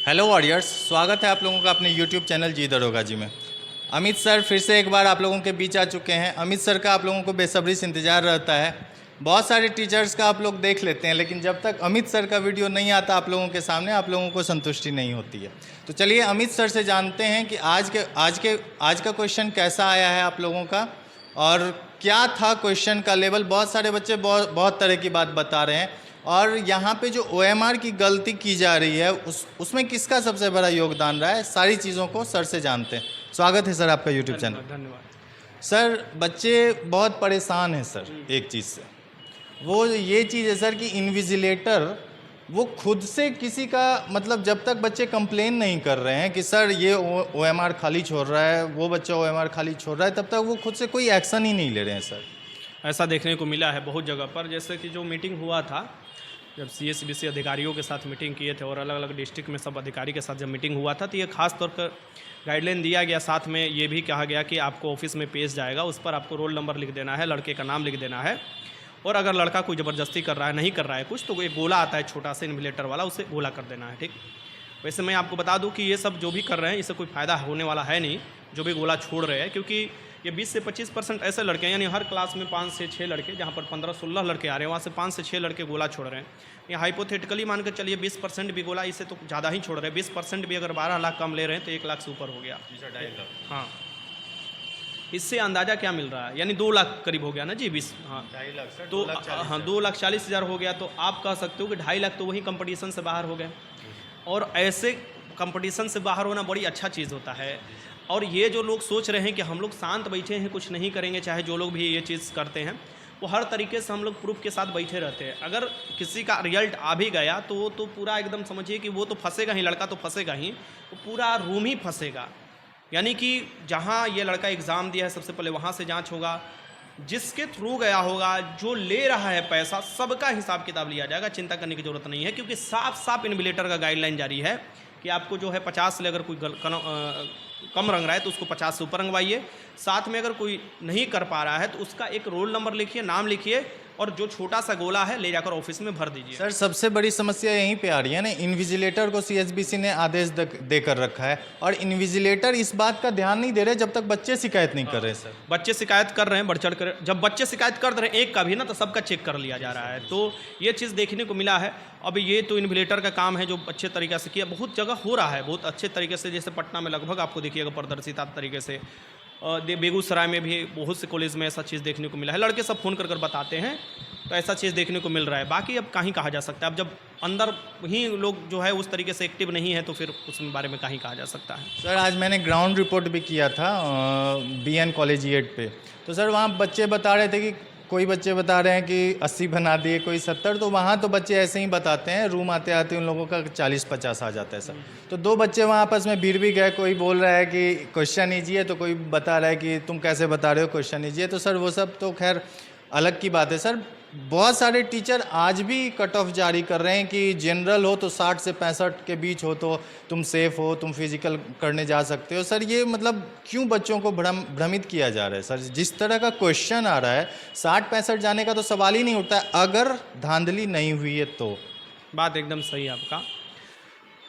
Hello warriors, स्वागत है आप लोगों का अपने यूट्यूब चैनल जी दरोगा जी में। अमित सर फिर से एक बार आप लोगों के बीच आ चुके हैं। अमित सर का आप लोगों को बेसब्री से इंतज़ार रहता है। बहुत सारे टीचर्स का आप लोग देख लेते हैं, लेकिन जब तक अमित सर का वीडियो नहीं आता आप लोगों के सामने, आप लोगों को संतुष्टि नहीं होती है। तो चलिए अमित सर से जानते हैं कि आज का क्वेश्चन कैसा आया है आप लोगों का, और क्या था क्वेश्चन का लेवल। बहुत सारे बच्चे बहुत तरह की बात बता रहे हैं, और यहाँ पे जो OMR की गलती की जा रही है उसमें किसका सबसे बड़ा योगदान रहा है, सारी चीज़ों को सर से जानते हैं। स्वागत है सर आपका यूट्यूब चैनल। धन्यवाद। सर बच्चे बहुत परेशान हैं सर एक चीज़ से, वो ये चीज़ है सर कि इन्विजिलेटर वो खुद से किसी का मतलब जब तक बच्चे कंप्लेन नहीं कर रहे हैं कि सर ये OMR खाली छोड़ रहा है, वो बच्चा OMR खाली छोड़ रहा है, तब तक वो खुद से कोई एक्शन ही नहीं ले रहे हैं सर। ऐसा देखने को मिला है बहुत जगह पर। जैसे कि जो मीटिंग हुआ था, जब CSBC अधिकारियों के साथ मीटिंग किए थे और अलग अलग डिस्ट्रिक्ट में सब अधिकारी के साथ जब मीटिंग हुआ था, तो ये खास तौर पर गाइडलाइन दिया गया। साथ में ये भी कहा गया कि आपको ऑफिस में पेश जाएगा, उस पर आपको रोल नंबर लिख देना है, लड़के का नाम लिख देना है, और अगर लड़का कोई ज़बरदस्ती कर रहा है, नहीं कर रहा है कुछ, तो एक गोला आता है छोटा सा इन्विजिलेटर वाला, उसे गोला कर देना है। ठीक। वैसे मैं आपको बता दूं कि ये सब जो भी कर रहे हैं इससे कोई फ़ायदा होने वाला है नहीं, जो भी गोला छोड़ रहे हैं, क्योंकि ये 20 से 25% ऐसे लड़के हैं, यानी हर क्लास में 5 से 6 लड़के, जहाँ पर 15-16 लड़के आ रहे हैं, वहाँ से 5 से 6 लड़के गोला छोड़ रहे हैं। ये हाइपोथेटिकली मान कर चलिए 20% भी गोला, इससे तो ज़्यादा ही छोड़ रहे हैं। 20% भी अगर 12 लाख कम ले रहे हैं तो 1 लाख से ऊपर हो गया। हाँ, इससे अंदाज़ा क्या मिल रहा है, यानी 2 लाख करीब हो गया ना जी। 20 हाँ 2.5 लाख सर, तो हाँ 2,40,000 हो गया। तो आप कह सकते हो कि 2.5 लाख तो वही कंपटीशन से बाहर हो गए। और ऐसे कंपटीशन से बाहर होना बड़ी अच्छा चीज़ होता है। और ये जो लोग सोच रहे हैं कि हम लोग शांत बैठे हैं, कुछ नहीं करेंगे, चाहे जो लोग भी ये चीज़ करते हैं, वो हर तरीके से हम लोग प्रूफ के साथ बैठे रहते हैं। अगर किसी का रिजल्ट आ भी गया तो वो तो पूरा एकदम समझिए कि वो तो फंसेगा ही, लड़का तो फंसेगा ही, वो पूरा रूम ही फंसेगा। यानी कि जहाँ ये लड़का एग्ज़ाम दिया है सबसे पहले वहाँ से जांच होगा, जिसके थ्रू गया होगा, जो ले रहा है पैसा, सबका हिसाब किताब लिया जाएगा। चिंता करने की ज़रूरत नहीं है, क्योंकि साफ साफ इन्विजिलेटर का गाइडलाइन जारी है कि आपको जो है 50 से अगर कोई कम रंग रहा है तो उसको 50 से ऊपर रंगवाइए। साथ में अगर कोई नहीं कर पा रहा है तो उसका एक रोल नंबर लिखिए, नाम लिखिए, और जो छोटा सा गोला है ले जाकर ऑफिस में भर दीजिए। सर सबसे बड़ी समस्या यहीं पे आ रही है ना, इन्विजिलेटर को CSBC ने आदेश देकर रखा है, और इन्विजिलेटर इस बात का ध्यान नहीं दे रहे जब तक बच्चे शिकायत नहीं कर रहे सर। बच्चे शिकायत कर रहे हैं, बढ़ चढ़ कर। जब बच्चे शिकायत कर रहे हैं एक का भी ना, तो सबका चेक कर लिया जा रहा है। तो ये चीज़ देखने को मिला है। अब ये तो इन्विजिलेटर का काम है जो अच्छे तरीके से किया, बहुत जगह हो रहा है बहुत अच्छे तरीके से। जैसे पटना में लगभग आपको देखिएगा प्रदर्शित तरीके से, बेगूसराय में भी बहुत से कॉलेज में ऐसा चीज़ देखने को मिला है। लड़के सब फ़ोन कर बताते हैं, तो ऐसा चीज़ देखने को मिल रहा है। बाकी अब कहीं कहा जा सकता है, अब जब अंदर ही लोग जो है उस तरीके से एक्टिव नहीं है तो फिर उस बारे में कहीं कहा जा सकता है। सर आज मैंने ग्राउंड रिपोर्ट भी किया था BN कॉलेजिएट पे, तो सर वहाँ बच्चे बता रहे थे कि कोई बच्चे बता रहे हैं कि 80 बना दिए, कोई 70, तो वहाँ तो बच्चे ऐसे ही बताते हैं, रूम आते आते उन लोगों का 40-50 आ जाता है सर। तो 2 बच्चे वहाँ आपस में भिड़ भी गए, कोई बोल रहा है कि क्वेश्चन ईजिए, तो कोई बता रहा है कि तुम कैसे बता रहे हो क्वेश्चन ईजिए। तो सर वो सब तो खैर अलग की बात है सर। बहुत सारे टीचर आज भी कट ऑफ जारी कर रहे हैं कि जनरल हो तो 60 से 65 के बीच हो तो तुम सेफ़ हो, तुम फिजिकल करने जा सकते हो। सर ये मतलब क्यों बच्चों को भ्रमित किया जा रहा है सर? जिस तरह का क्वेश्चन आ रहा है 60-65 जाने का तो सवाल ही नहीं उठता है, अगर धांधली नहीं हुई है तो। बात एकदम सही है आपका,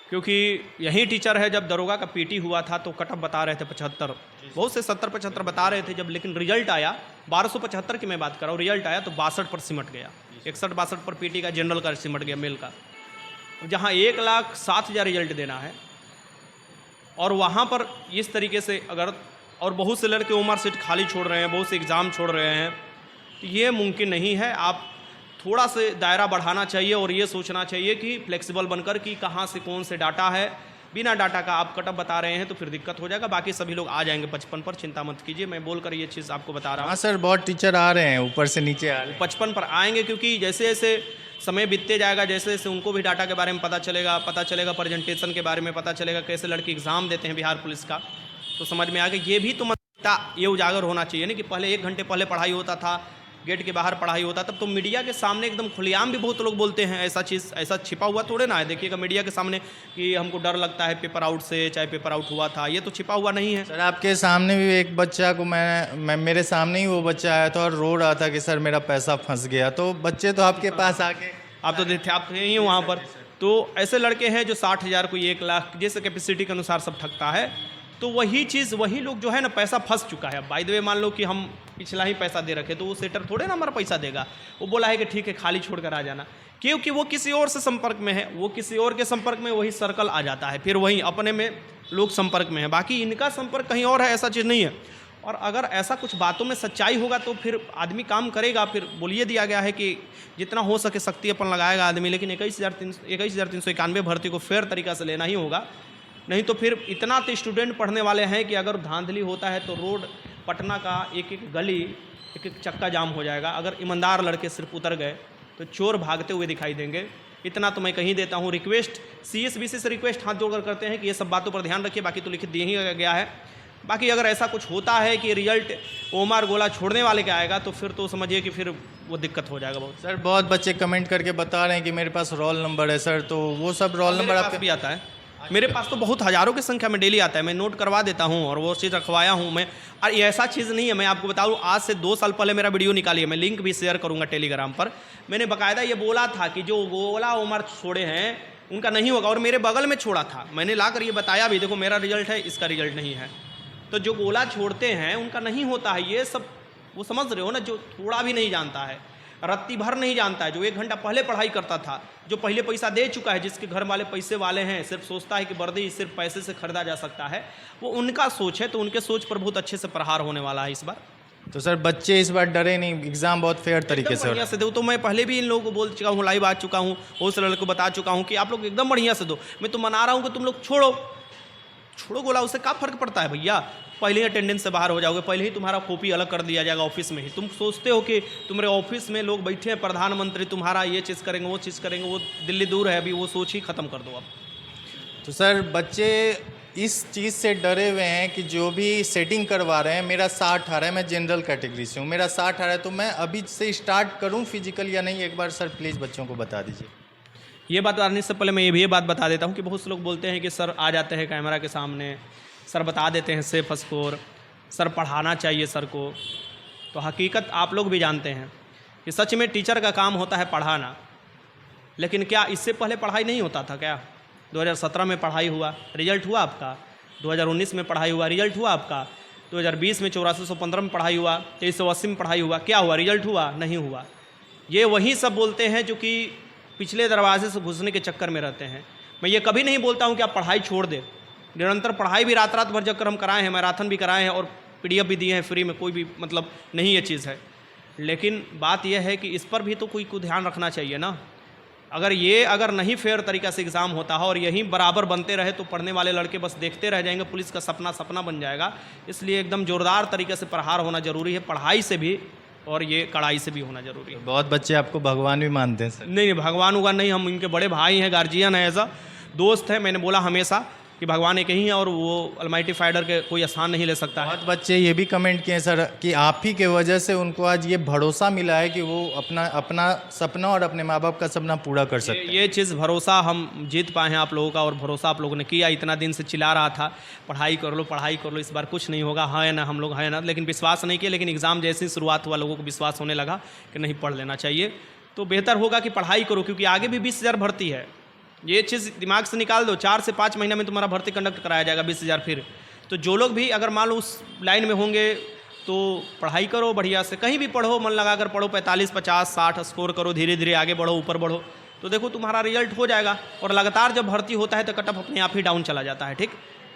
क्योंकि यही टीचर है, जब दरोगा का PT हुआ था तो कट ऑफ बता रहे थे 75, बहुत से 70-75 बता रहे थे। जब लेकिन रिजल्ट आया 1275 की मैं बात कर रहा हूँ, रिजल्ट आया तो 62 पर सिमट गया, 61-62 पर PT का जनरल का सिमट गया, मेल का, जहाँ 1,07,000 रिजल्ट देना है। और वहाँ पर इस तरीके से अगर, और बहुत से लड़के उम्र सीट खाली छोड़ रहे हैं, बहुत से एग्ज़ाम छोड़ रहे हैं, तो ये मुमकिन नहीं है। आप थोड़ा से दायरा बढ़ाना चाहिए और ये सोचना चाहिए कि फ्लेक्सिबल बनकर कि कहाँ से कौन से डाटा है। बिना डाटा का आप कटअप बता रहे हैं तो फिर दिक्कत हो जाएगा। बाकी सभी लोग आ जाएंगे 55 पर, चिंता मत कीजिए, मैं बोलकर ये चीज़ आपको बता रहा हूँ। हाँ सर बहुत टीचर आ रहे हैं, ऊपर से नीचे आ रहे हैं। 55 पर आएंगे, क्योंकि जैसे जैसे समय बीतते जाएगा, जैसे जैसे उनको भी डाटा के बारे में पता चलेगा प्रेजेंटेशन के बारे में पता चलेगा, कैसे लड़के एग्ज़ाम देते हैं बिहार पुलिस का, तो समझ में आ गया। ये भी तो ये उजागर होना चाहिए ना कि पहले 1 घंटे पहले पढ़ाई होता था, गेट के बाहर पढ़ाई होता, तब तो मीडिया के सामने एकदम खुलेआम भी बहुत लोग बोलते हैं। ऐसा चीज़ ऐसा छिपा हुआ थोड़े ना है। देखिएगा मीडिया के सामने कि हमको डर लगता है पेपर आउट से, चाहे पेपर आउट हुआ था, ये तो छिपा हुआ नहीं है। सर आपके सामने भी एक बच्चा को मैं मेरे सामने ही वो बच्चा आया था और रो रहा था कि सर मेरा पैसा फंस गया। तो बच्चे तो आपके पास आके, आप तो थे ही वहाँ पर, तो ऐसे लड़के हैं जो 60,000 कोई 1 लाख जैसे कैपेसिटी के अनुसार सब ठगता है। तो वही चीज़ वही लोग जो है ना पैसा फंस चुका है। बाय द वे मान लो कि हम पिछला ही पैसा दे रखे तो वो सेटर थोड़े ना हमारा पैसा देगा, वो बोला है कि ठीक है खाली छोड़ कर आ जाना, क्योंकि वो किसी और से संपर्क में है, वो किसी और के संपर्क में वही सर्कल आ जाता है, फिर वही अपने में लोग संपर्क में है, बाकी इनका संपर्क कहीं और है, ऐसा चीज़ नहीं है। और अगर ऐसा कुछ बातों में सच्चाई होगा तो फिर आदमी काम करेगा। फिर बोलिए दिया गया है कि जितना हो सके शक्ति अपन लगाएगा आदमी, लेकिन 21,391 भर्ती को फेयर तरीका से लेना ही होगा, नहीं तो फिर इतना तो स्टूडेंट पढ़ने वाले हैं कि अगर धांधली होता है तो रोड पटना का एक एक गली एक एक चक्का जाम हो जाएगा। अगर ईमानदार लड़के सिर्फ उतर गए तो चोर भागते हुए दिखाई देंगे। इतना तो मैं कहीं देता हूँ रिक्वेस्ट, CSBC से रिक्वेस्ट हाथ जोड़कर करते हैं कि ये सब बातों पर ध्यान रखिए। बाकी तो लिखित दिए ही गया है। बाकी अगर ऐसा कुछ होता है कि रिजल्ट ओमर गोला छोड़ने वाले का आएगा तो फिर तो समझिए कि फिर वो दिक्कत हो जाएगा बहुत। सर बहुत बच्चे कमेंट करके बता रहे हैं कि मेरे पास रोल नंबर है सर, तो वो सब रोल नंबर मेरे आपके पास भी आता है। मेरे पास तो बहुत हज़ारों की संख्या में डेली आता है, मैं नोट करवा देता हूँ और वो चीज़ रखवाया हूँ मैं। और ये ऐसा चीज़ नहीं है, मैं आपको बता दूँ आज से 2 साल पहले मेरा वीडियो निकाली है, मैं लिंक भी शेयर करूँगा टेलीग्राम पर। मैंने बाकायदा ये बोला था कि जो गोला उमर छोड़े हैं उनका नहीं होगा, और मेरे बगल में छोड़ा था, मैंने ला कर ये बताया भी, देखो मेरा रिजल्ट है, इसका रिजल्ट नहीं है। तो जो गोला छोड़ते हैं उनका नहीं होता है, ये सब वो समझ रहे हो ना, जो थोड़ा भी नहीं जानता है, रत्ती भर नहीं जानता है, जो 1 घंटा पहले पढ़ाई करता था, जो पहले पैसा दे चुका है, जिसके घर वाले पैसे वाले हैं, सिर्फ सोचता है कि वर्दी सिर्फ पैसे से खरीदा जा सकता है, वो उनका सोच है। तो उनके सोच पर बहुत अच्छे से प्रहार होने वाला है इस बार। तो सर बच्चे इस बार डरे नहीं, एग्ज़ाम बहुत फेयर तरीके से हो रहा बढ़िया से दो। तो मैं पहले भी इन लोगों को बोल चुका हूँ, लाइव आ चुका हूँ, बहुत सारे लड़कों को बता चुका हूँ कि आप लोग एकदम बढ़िया से दो। मैं तो मना रहा हूँ कि तुम लोग छोड़ो गोला, उससे क्या फ़र्क पड़ता है भैया। पहले ही अटेंडेंस से बाहर हो जाओगे, पहले ही तुम्हारा कॉपी अलग कर दिया जाएगा ऑफिस में ही। तुम सोचते हो कि तुम्हारे ऑफिस में लोग बैठे हैं, प्रधानमंत्री तुम्हारा ये चीज़ करेंगे वो चीज़ करेंगे, वो दिल्ली दूर है अभी, वो सोच ही ख़त्म कर दो अब। तो सर बच्चे इस चीज़ से डरे हुए हैं कि जो भी सेटिंग करवा रहे हैं, मेरा 60 आ रहा है, मैं जनरल कैटेगरी से हूँ, मेरा 60 आ रहा है, तो मैं अभी से स्टार्ट करूँ फिजिकल या नहीं, एक बार सर प्लीज़ बच्चों को बता दीजिए। ये बात बताने से पहले मैं ये भी बात बता देता हूँ कि बहुत से लोग बोलते हैं कि सर आ जाते हैं कैमरा के सामने, सर बता देते हैं सेफ स्कोर, सर पढ़ाना चाहिए सर को। तो हकीकत आप लोग भी जानते हैं कि सच में टीचर का काम होता है पढ़ाना, लेकिन क्या इससे पहले पढ़ाई नहीं होता था क्या? 2017 में पढ़ाई हुआ, रिजल्ट हुआ आपका। 2019 में पढ़ाई हुआ, रिजल्ट हुआ आपका। 2020 में 8415 में पढ़ाई हुआ, 2380 में पढ़ाई हुआ, क्या हुआ? रिजल्ट हुआ? नहीं हुआ। ये वही सब बोलते हैं जो कि पिछले दरवाजे से घुसने के चक्कर में रहते हैं। मैं ये कभी नहीं बोलता हूँ कि आप पढ़ाई छोड़ दें, निरंतर पढ़ाई भी रात भर जगकर हम कराए हैं, मैराथन भी कराए हैं और PDF भी दिए हैं फ्री में, कोई भी मतलब नहीं ये चीज़ है। लेकिन बात यह है कि इस पर भी तो कोई को ध्यान रखना चाहिए ना। अगर नहीं फेयर तरीक़ा से एग्ज़ाम होता है और यही बराबर बनते रहे तो पढ़ने वाले लड़के बस देखते रह जाएंगे, पुलिस का सपना बन जाएगा। इसलिए एकदम ज़ोरदार तरीके से प्रहार होना ज़रूरी है, पढ़ाई से भी और ये कड़ाई से भी होना जरूरी है। बहुत बच्चे आपको भगवान भी मानते हैं सर। नहीं, भगवान होगा नहीं, हम इनके बड़े भाई हैं, गार्जियन है, ऐसा दोस्त है। मैंने बोला हमेशा कि भगवान एक ही है और वो अलमाइटी फाइडर के कोई आसान नहीं ले सकता है। बहुत बच्चे ये भी कमेंट किए सर कि आप ही के वजह से उनको आज ये भरोसा मिला है कि वो अपना सपना और अपने माँ बाप का सपना पूरा कर सकते हैं। ये चीज़ भरोसा हम जीत पाए हैं आप लोगों का, और भरोसा आप लोगों ने किया। इतना दिन से चिल्ला रहा था पढ़ाई कर लो, इस बार कुछ नहीं होगा, है ना, हम लोग है ना, लेकिन विश्वास नहीं किया। लेकिन एग्ज़ाम जैसे ही शुरुआत हुआ लोगों को विश्वास होने लगा कि नहीं पढ़ लेना चाहिए। तो बेहतर होगा कि पढ़ाई करो, क्योंकि आगे भी 20,000 भर्ती है। ये चीज़ दिमाग से निकाल दो, 4 से 5 महीना में तुम्हारा भर्ती कंडक्ट कराया जाएगा 20,000 फिर। तो जो लोग भी अगर मान लो उस लाइन में होंगे तो पढ़ाई करो बढ़िया से, कहीं भी पढ़ो, मन लगाकर पढ़ो, 45, 50, 60 स्कोर करो, धीरे धीरे आगे बढ़ो, ऊपर बढ़ो, तो देखो तुम्हारा रिजल्ट हो जाएगा। और लगातार जब भर्ती होता है तो कट ऑफ अपने आप ही डाउन चला जाता है। ठीक,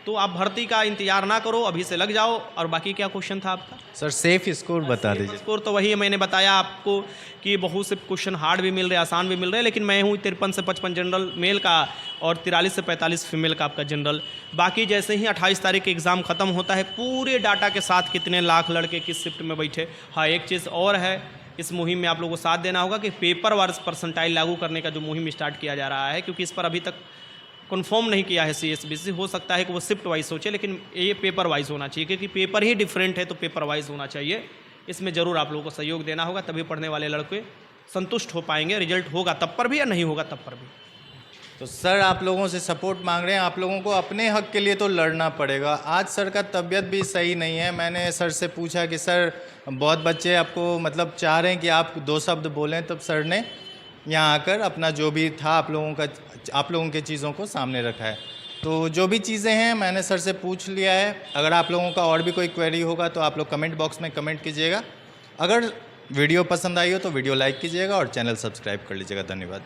तो आप भर्ती का इंतजार ना करो, अभी से लग जाओ। और बाकी क्या क्वेश्चन था आपका? सर सेफ स्कोर बता दीजिए। स्कोर तो वही मैंने बताया आपको कि बहुत से क्वेश्चन हार्ड भी मिल रहे हैं, आसान भी मिल रहे हैं, लेकिन मैं हूँ 53 से 55 जनरल मेल का और 43 से 45 फीमेल का आपका जनरल। बाकी जैसे ही 28 तारीख के एग्ज़ाम ख़त्म होता है, पूरे डाटा के साथ कितने लाख लड़के किस शिफ्ट में बैठे। हाँ, एक चीज़ और है, इस मुहिम में आप लोगों को साथ देना होगा कि पेपर वाइज परसेंटाइल लागू करने का जो मुहिम स्टार्ट किया जा रहा है, क्योंकि इस पर अभी तक कन्फर्म नहीं किया है CSBC। हो सकता है कि वो शिफ्ट वाइज सोचे, लेकिन ये पेपर वाइज होना चाहिए, क्योंकि पेपर ही डिफरेंट है, तो पेपर वाइज होना चाहिए। इसमें ज़रूर आप लोगों को सहयोग देना होगा, तभी पढ़ने वाले लड़के संतुष्ट हो पाएंगे। रिजल्ट होगा तब पर भी या नहीं होगा तब पर भी। तो सर आप लोगों से सपोर्ट मांग रहे हैं, आप लोगों को अपने हक के लिए तो लड़ना पड़ेगा। आज सर का तबीयत भी सही नहीं है, मैंने सर से पूछा कि सर बहुत बच्चे आपको मतलब चाह रहे हैं कि आप 2 शब्द बोलें, तब सर ने यहाँ आकर अपना जो भी था आप लोगों के चीज़ों को सामने रखा है। तो जो भी चीज़ें हैं मैंने सर से पूछ लिया है। अगर आप लोगों का और भी कोई क्वेरी होगा तो आप लोग कमेंट बॉक्स में कमेंट कीजिएगा। अगर वीडियो पसंद आई हो तो वीडियो लाइक कीजिएगा और चैनल सब्सक्राइब कर लीजिएगा। धन्यवाद।